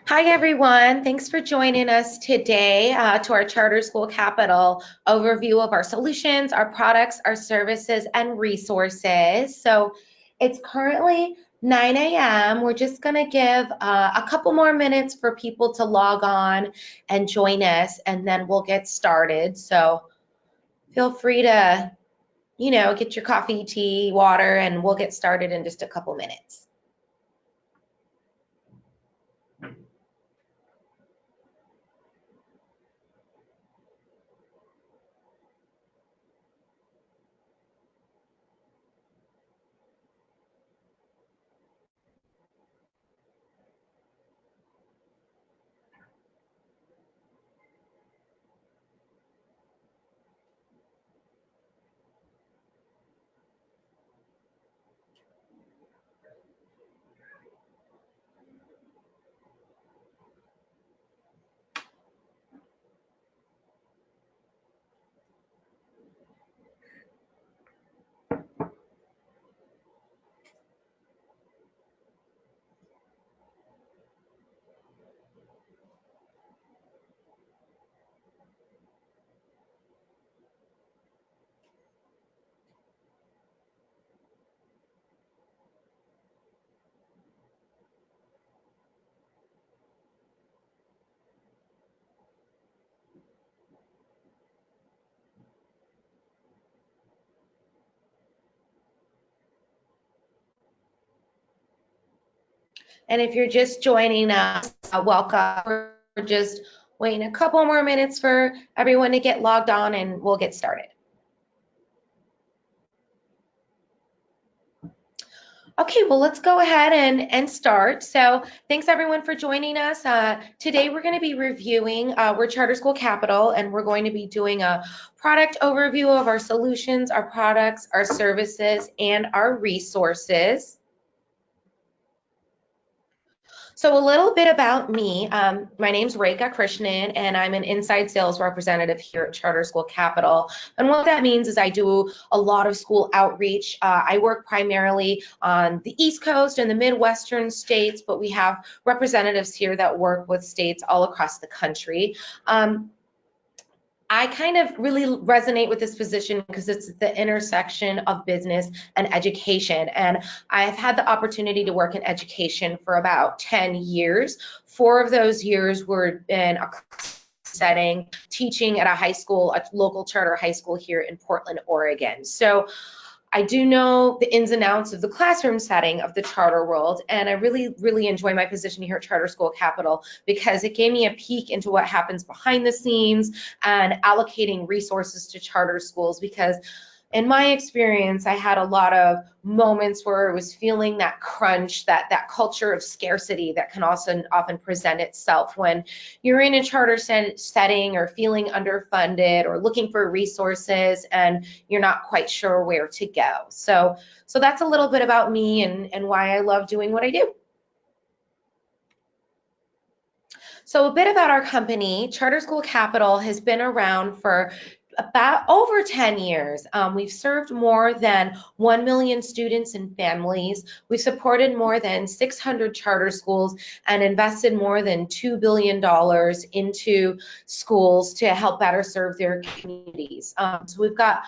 Hi, everyone. Thanks for joining us today to our Charter School Capital overview of our solutions, our products, our services, and resources. So it's currently 9 a.m. We're just going to give a couple more minutes for people to log on and join us, and then we'll get started. So feel free to, get your coffee, tea, water, and we'll get started in just a couple minutes. And if you're just joining us, welcome. We're just waiting a couple more minutes for everyone to get logged on and we'll get started. Okay, well, let's go ahead and start. So thanks everyone for joining us. Today we're going to be reviewing, we're Charter School Capital, and we're going to be doing a product overview of our solutions, our products, our services, and our resources. So a little bit about me. My name's Reka Krishnan, and I'm an inside sales representative here at Charter School Capital. And what that means is I do a lot of school outreach. I work primarily on the East Coast and the Midwestern states, but we have representatives here that work with states all across the country. I kind of really resonate with this position because it's the intersection of business and education. And I've had the opportunity to work in education for about 10 years. 4 of those years were in a setting, teaching at a high school, a local charter high school here in Portland, Oregon. So I do know the ins and outs of the classroom setting of the charter world, and I really, really enjoy my position here at Charter School Capital because it gave me a peek into what happens behind the scenes and allocating resources to charter schools, because in my experience, I had a lot of moments where I was feeling that crunch, that culture of scarcity that can also often present itself when you're in a charter setting or feeling underfunded or looking for resources and you're not quite sure where to go. So that's a little bit about me and why I love doing what I do. So a bit about our company. Charter School Capital has been around for about over 10 years. We've served more than 1 million students and families. We've supported more than 600 charter schools and invested more than $2 billion into schools to help better serve their communities. So we've got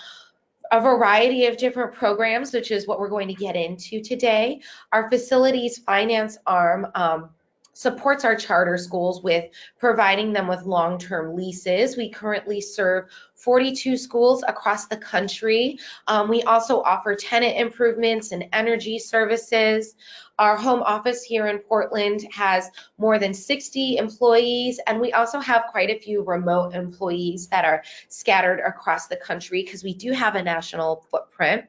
a variety of different programs, which is what we're going to get into today. Our facilities finance arm supports our charter schools with providing them with long-term leases. We currently serve 42 schools across the country. We also offer tenant improvements and energy services. Our home office here in Portland has more than 60 employees, and we also have quite a few remote employees that are scattered across the country because we do have a national footprint.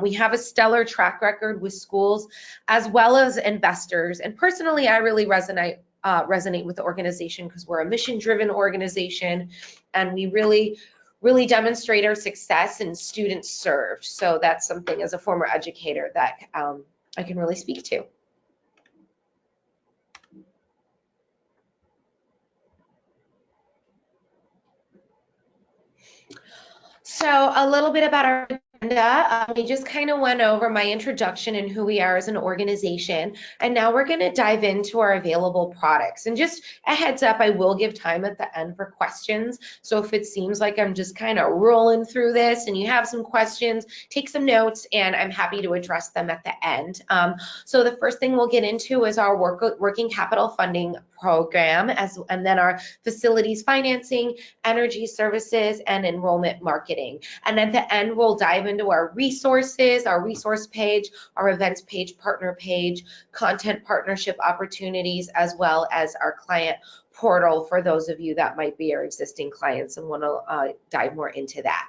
We have a stellar track record with schools as well as investors, and personally I really resonate with the organization because we're a mission-driven organization and we really demonstrate our success in students served. So that's something as a former educator that I can really speak to. So a little bit about our We just kind of went over my introduction and who we are as an organization, and now we're going to dive into our available products. And just a heads up, I will give time at the end for questions. So if it seems like I'm just kind of rolling through this and you have some questions, take some notes, and I'm happy to address them at the end. So the first thing we'll get into is our working capital funding program, and then our facilities financing, energy services, and enrollment marketing. And at the end, we'll dive into our resources, our resource page, our events page, partner page, content partnership opportunities, as well as our client portal for those of you that might be our existing clients and want to dive more into that.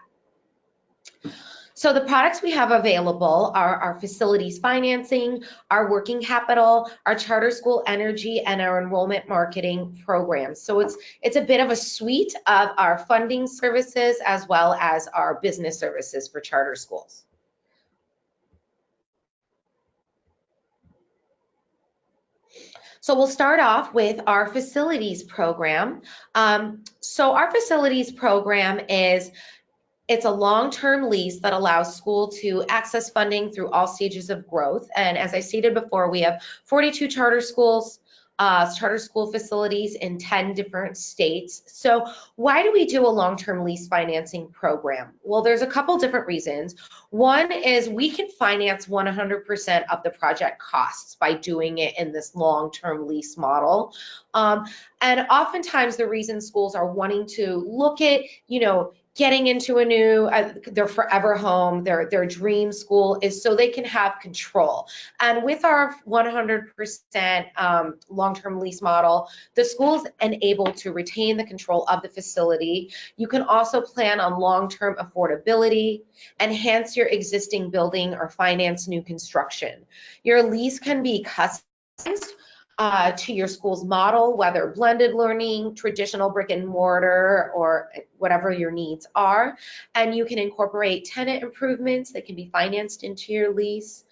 So the products we have available are our facilities financing, our working capital, our charter school energy, and our enrollment marketing programs. So it's a bit of a suite of our funding services as well as our business services for charter schools. So we'll start off with our facilities program. So our facilities program it's a long-term lease that allows school to access funding through all stages of growth. And as I stated before, we have 42 charter schools, charter school facilities in 10 different states. So why do we do a long-term lease financing program? Well, there's a couple different reasons. One is we can finance 100% of the project costs by doing it in this long-term lease model. And oftentimes the reason schools are wanting to look at, getting into a new, their forever home, their dream school is so they can have control. And with our 100% long-term lease model, the school's enabled to retain the control of the facility. You can also plan on long-term affordability, enhance your existing building, or finance new construction. Your lease can be customized to your school's model, whether blended learning, traditional brick and mortar, or whatever your needs are. And you can incorporate tenant improvements that can be financed into your lease.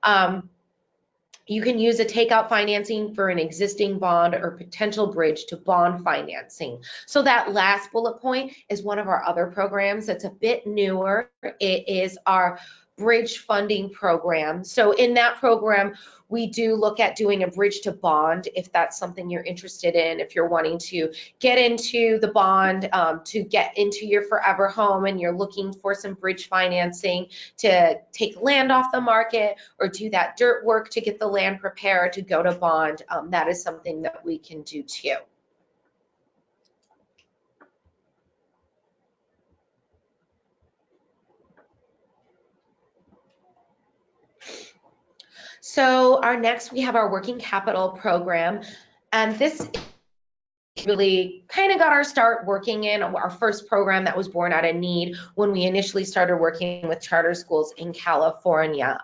You can use a takeout financing for an existing bond or potential bridge to bond financing. So that last bullet point is one of our other programs that's a bit newer. It is our bridge funding program. So in that program, we do look at doing a bridge to bond if that's something you're interested in, if you're wanting to get into the bond to get into your forever home and you're looking for some bridge financing to take land off the market or do that dirt work to get the land prepared to go to bond, that is something that we can do too. So we have our working capital program, and this really kind of got our start working in our first program that was born out of need when we initially started working with charter schools in California.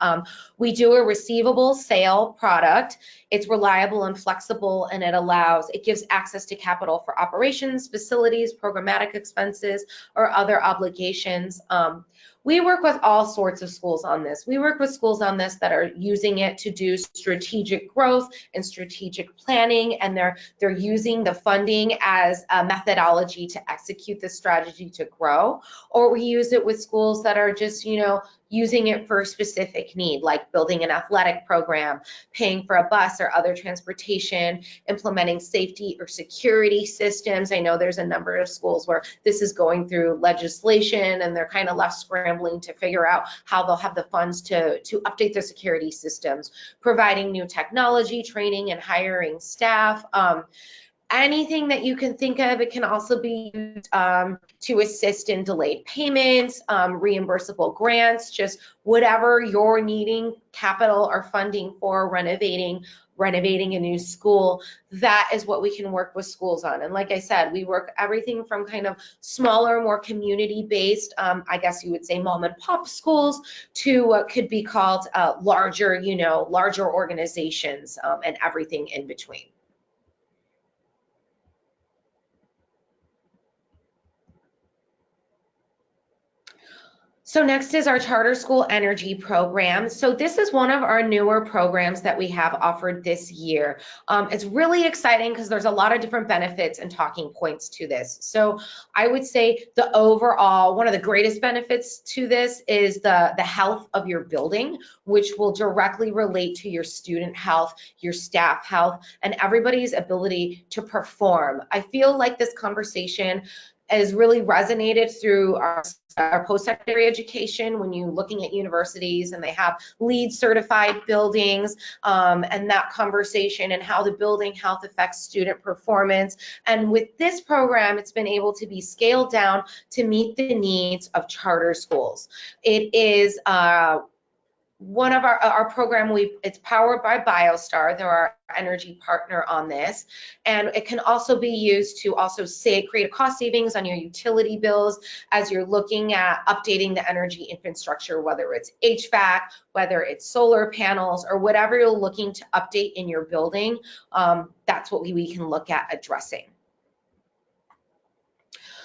We do a receivable sale product. It's reliable and flexible, and it gives access to capital for operations, facilities, programmatic expenses, or other obligations. We work with all sorts of schools on this. We work with schools on this that are using it to do strategic growth and strategic planning, and they're using the funding as a methodology to execute the strategy to grow. Or we use it with schools that are just, using it for a specific need, like building an athletic program, paying for a bus or other transportation, implementing safety or security systems. I know there's a number of schools where this is going through legislation and they're kind of left scrambling to figure out how they'll have the funds to update their security systems, providing new technology, training and hiring staff. Anything that you can think of. It can also be used to assist in delayed payments, reimbursable grants, just whatever you're needing capital or funding for renovating a new school. That is what we can work with schools on. And like I said, we work everything from kind of smaller, more community-based, I guess you would say mom and pop schools, to what could be called larger organizations, and everything in between. So next is our charter school energy program. So this is one of our newer programs that we have offered this year. It's really exciting because there's a lot of different benefits and talking points to this. So I would say the overall, one of the greatest benefits to this is the health of your building, which will directly relate to your student health, your staff health, and everybody's ability to perform. I feel like this conversation has really resonated through our post-secondary education when you're looking at universities and they have LEED certified buildings, and that conversation and how the building health affects student performance. And with this program, it's been able to be scaled down to meet the needs of charter schools. It is one of our program, it's powered by BioStar. They're our energy partner on this, and it can also be used to also create a cost savings on your utility bills as you're looking at updating the energy infrastructure, whether it's HVAC, whether it's solar panels, or whatever you're looking to update in your building. That's what we can look at addressing.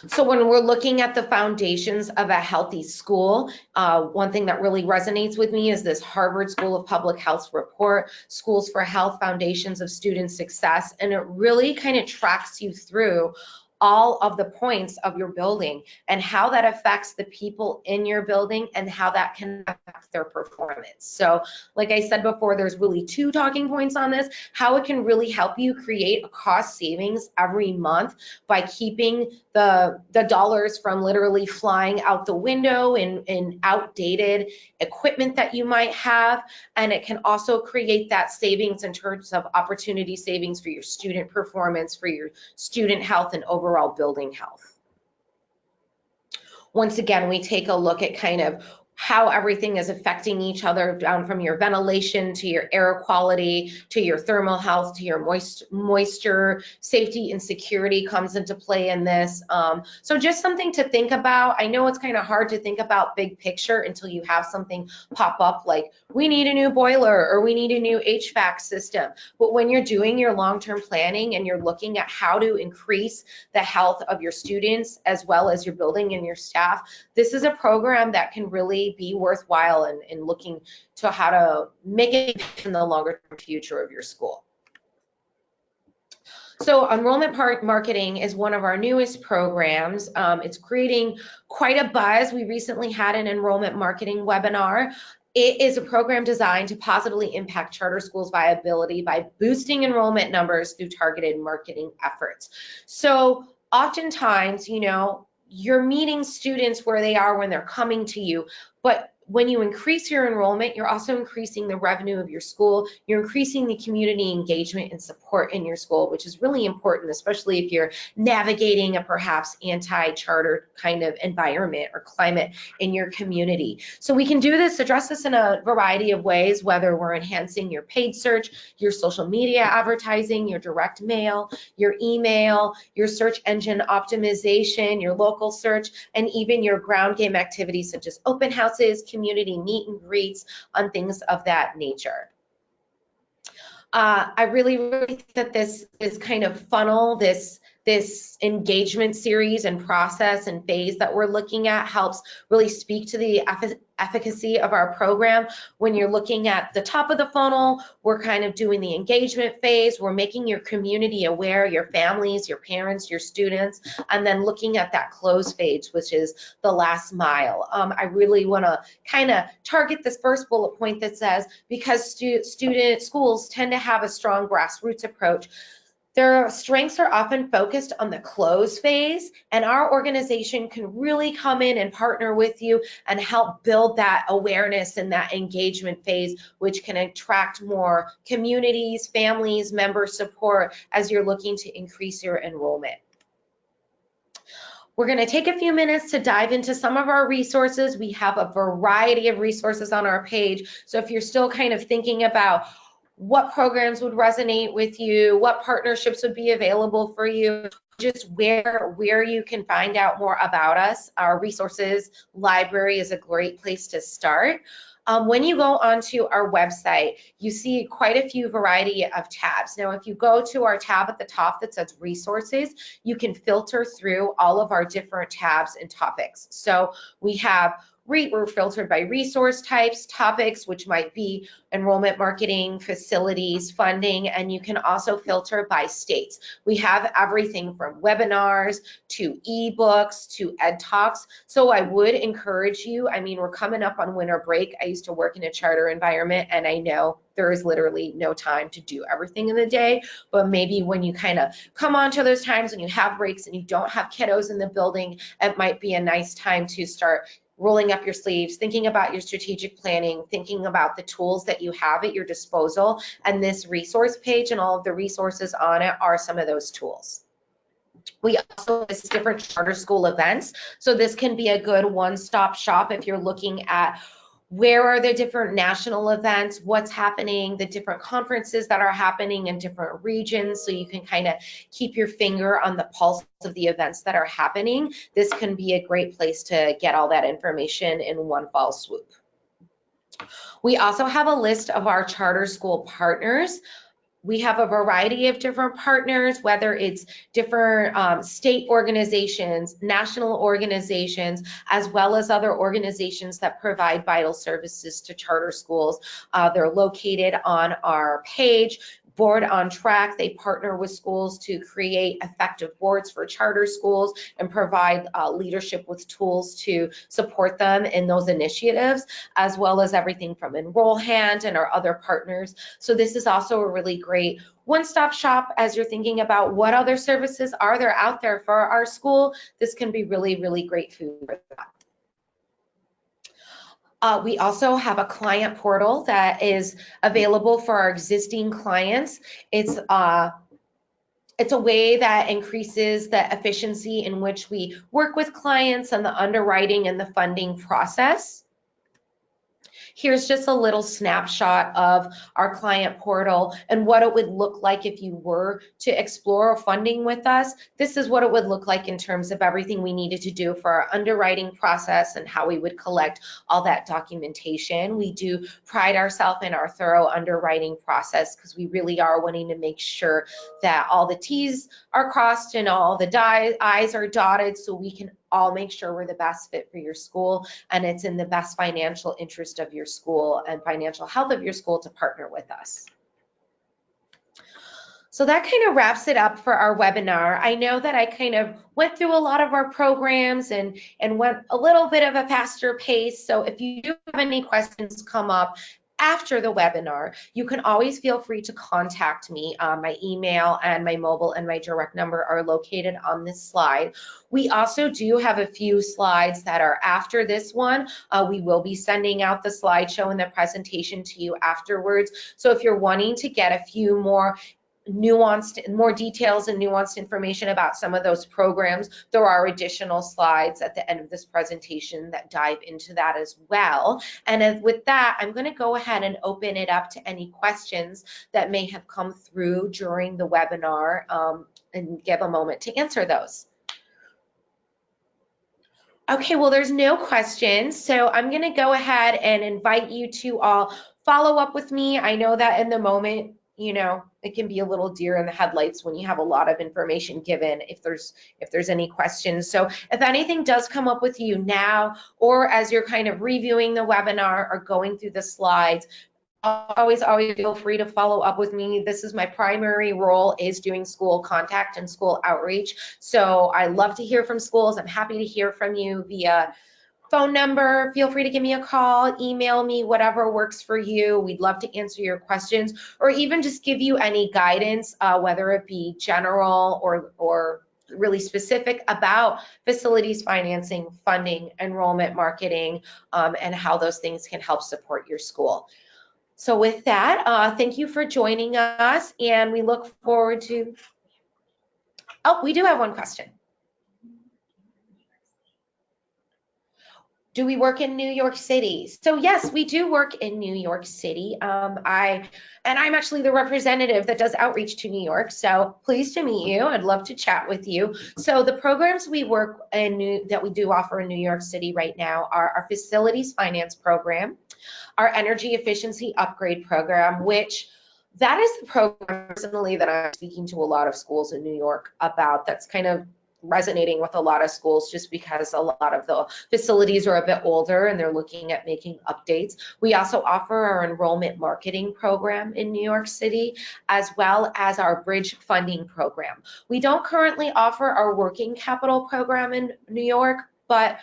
So when we're looking at the foundations of a healthy school, one thing that really resonates with me is this Harvard School of Public Health report, Schools for Health, Foundations of Student Success, and it really kind of tracks you through all of the points of your building and how that affects the people in your building and how that can affect their performance. So like I said before, there's really two talking points on this, how it can really help you create a cost savings every month by keeping the dollars from literally flying out the window in outdated equipment that you might have. And it can also create that savings in terms of opportunity savings for your student performance, for your student health and overall building health. Once again, we take a look at kind of how everything is affecting each other, down from your ventilation to your air quality to your thermal health to your moisture, safety and security comes into play in this. So just something to think about. I know it's kind of hard to think about big picture until you have something pop up like we need a new boiler or we need a new HVAC system. But when you're doing your long-term planning and you're looking at how to increase the health of your students as well as your building and your staff, this is a program that can really be worthwhile in looking to how to make it in the longer term future of your school. So enrollment marketing is one of our newest programs. It's creating quite a buzz. We recently had an enrollment marketing webinar. It is a program designed to positively impact charter schools' viability by boosting enrollment numbers through targeted marketing efforts. So oftentimes, you know, you're meeting students where they are when they're coming to you, but when you increase your enrollment, you're also increasing the revenue of your school. You're increasing the community engagement and support in your school, which is really important, especially if you're navigating a perhaps anti-charter kind of environment or climate in your community. So we can address this in a variety of ways, whether we're enhancing your paid search, your social media advertising, your direct mail, your email, your search engine optimization, your local search, and even your ground game activities such as open houses, community meet and greets, on things of that nature. I really think that this kind of funnel, this engagement series and process and phase that we're looking at helps really speak to the efficacy of our program. When you're looking at the top of the funnel, we're kind of doing the engagement phase. We're making your community aware, your families, your parents, your students, and then looking at that close phase, which is the last mile. I really want to kind of target this first bullet point that says, because schools tend to have a strong grassroots approach, their strengths are often focused on the close phase, and our organization can really come in and partner with you and help build that awareness and that engagement phase, which can attract more communities, families, member support as you're looking to increase your enrollment. We're going to take a few minutes to dive into some of our resources. We have a variety of resources on our page, so if you're still kind of thinking about what programs would resonate with you, what partnerships would be available for you, just where you can find out more about us. Our resources library is a great place to start. When you go onto our website, you see quite a few variety of tabs. Now, if you go to our tab at the top that says resources, you can filter through all of our different tabs and topics. So we have we're filtered by resource types, topics, which might be enrollment marketing, facilities, funding, and you can also filter by states. We have everything from webinars to ebooks to ed talks. So I would encourage you, I mean, we're coming up on winter break. I used to work in a charter environment, and I know there is literally no time to do everything in the day, but maybe when you kind of come onto those times when you have breaks and you don't have kiddos in the building, it might be a nice time to start rolling up your sleeves, thinking about your strategic planning, thinking about the tools that you have at your disposal, and this resource page and all of the resources on it are some of those tools. We also list different charter school events, so this can be a good one-stop shop if you're looking at where are the different national events, what's happening, the different conferences that are happening in different regions, so you can kind of keep your finger on the pulse of the events that are happening. This can be a great place to get all that information in one fell swoop. We also have a list of our charter school partners. We have a variety of different partners, whether it's different state organizations, national organizations, as well as other organizations that provide vital services to charter schools. They're located on our page. Board on Track, they partner with schools to create effective boards for charter schools and provide leadership with tools to support them in those initiatives, as well as everything from Enroll Hand and our other partners. So this is also a really great one-stop shop as you're thinking about what other services are there out there for our school. This can be really, really great food for that. We also have a client portal that is available for our existing clients. It's a way that increases the efficiency in which we work with clients and the underwriting and the funding process. Here's just a little snapshot of our client portal and what it would look like if you were to explore funding with us. This is what it would look like in terms of everything we needed to do for our underwriting process and how we would collect all that documentation. We do pride ourselves in our thorough underwriting process because we really are wanting to make sure that all the T's are crossed and all the I's are dotted, so we can all make sure we're the best fit for your school and it's in the best financial interest of your school and financial health of your school to partner with us. So that kind of wraps it up for our webinar. I know that I kind of went through a lot of our programs and went a little bit of a faster pace. So if you do have any questions come up after the webinar, you can always feel free to contact me. My email and my mobile and my direct number are located on this slide. We also do have a few slides that are after this one. We will be sending out the slideshow and the presentation to you afterwards. So if you're wanting to get a few more details and nuanced information about some of those programs, there are additional slides at the end of this presentation that dive into that as well. And with that, I'm going to go ahead and open it up to any questions that may have come through during the webinar and give a moment to answer those. Okay, well, there's no questions, so I'm going to go ahead and invite you to all follow up with me. I know that in the moment, you know, it can be a little deer in the headlights when you have a lot of information given if there's any questions. So if anything does come up with you now or as you're kind of reviewing the webinar or going through the slides, always feel free to follow up with me. This is my primary role, is doing school contact and school outreach. So I love to hear from schools. I'm happy to hear from you via phone number. Feel free to give me a call, email me, whatever works for you. We'd love to answer your questions or even just give you any guidance, whether it be general or really specific about facilities financing, funding, enrollment marketing, and how those things can help support your school. So with that, thank you for joining us, and we look forward to, oh, we do have one question. Do we work in New York City? So yes, we do work in New York City. I'm actually the representative that does outreach to New York. So pleased to meet you. I'd love to chat with you. So the programs we work in that we do offer in New York City right now are our facilities finance program, our energy efficiency upgrade program, which that is the program personally that I'm speaking to a lot of schools in New York about. That's kind of resonating with a lot of schools just because a lot of the facilities are a bit older and they're looking at making updates. We also offer our enrollment marketing program in New York City, as well as our bridge funding program. We don't currently offer our working capital program in New York, but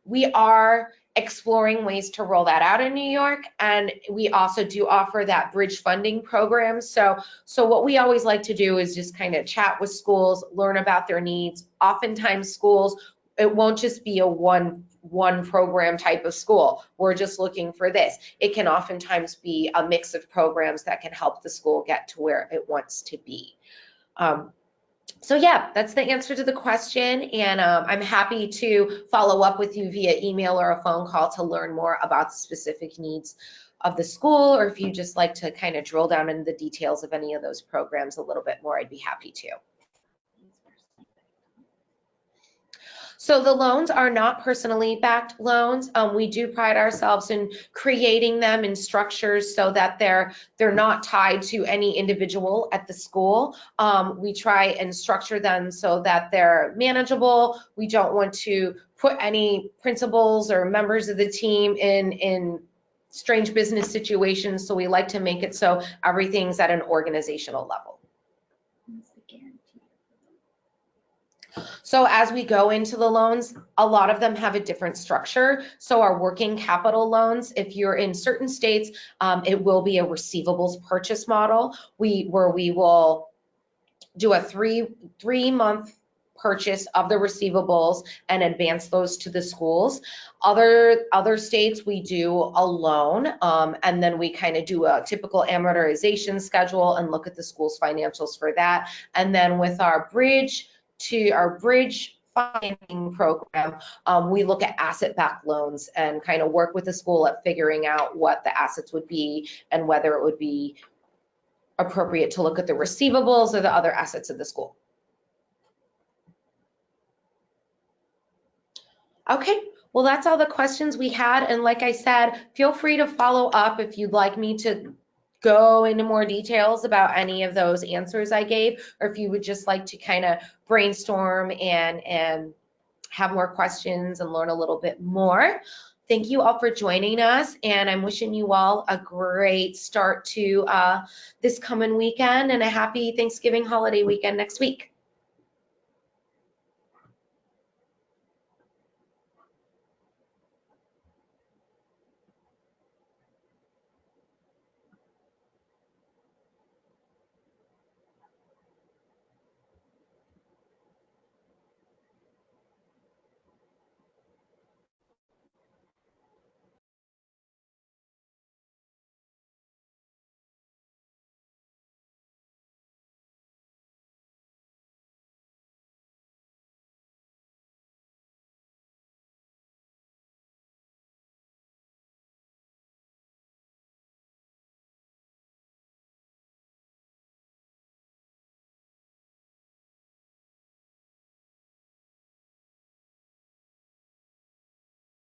we are exploring ways to roll that out in New York, and we also do offer that bridge funding program. So what we always like to do is just kind of chat with schools, learn about their needs. Oftentimes schools, it won't just be a one program type of school. We're just looking for this. It can oftentimes be a mix of programs that can help the school get to where it wants to be. So yeah, that's the answer to the question, and I'm happy to follow up with you via email or a phone call to learn more about the specific needs of the school, or if you just like to kind of drill down into the details of any of those programs a little bit more, I'd be happy to. So the loans are not personally backed loans. We do pride ourselves in creating them in structures so that they're not tied to any individual at the school. We try and structure them so that they're manageable. We don't want to put any principals or members of the team in strange business situations, so we like to make it so everything's at an organizational level. So as we go into the loans, a lot of them have a different structure. So our working capital loans, if you're in certain states, it will be a receivables purchase model where we will do a three-month purchase of the receivables and advance those to the schools. Other states, we do a loan, and then we kind of do a typical amortization schedule and look at the school's financials for that. And then with our bridge financing program, we look at asset-backed loans and kind of work with the school at figuring out what the assets would be and whether it would be appropriate to look at the receivables or the other assets of the school. Okay, well, that's all the questions we had. And like I said, feel free to follow up if you'd like me to go into more details about any of those answers I gave, or if you would just like to kind of brainstorm and have more questions and learn a little bit more. Thank you all for joining us, and I'm wishing you all a great start to this coming weekend and a happy Thanksgiving holiday weekend next week.